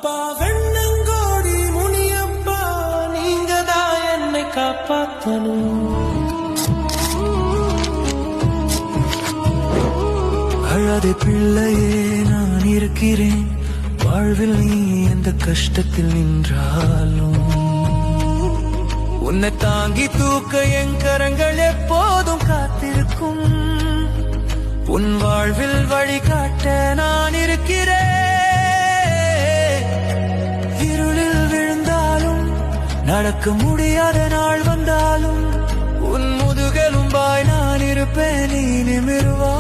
அப்பா வெண்ணங்கோடி முனியப்பா, நீங்க தான் என்னை காப்பாத்தணும். அழாதே பிள்ளையே, நான் இருக்கிறேன் வாழ்வில். நீ எந்த கஷ்டத்தில் நின்றாலும் உன்னை தாங்கி தூக்க என் கரங்கள் எப்போதும் காத்திருக்கும். உன் வாழ்வில் வழிகாட்ட நான் இருக்கிறேன். இருளில் விழுந்தாலும் நடக்க முடியாத நாள் வந்தாலும் உன் முதுகெலும்பாய் நான் இருப்பேன். நீ நிமிர்வா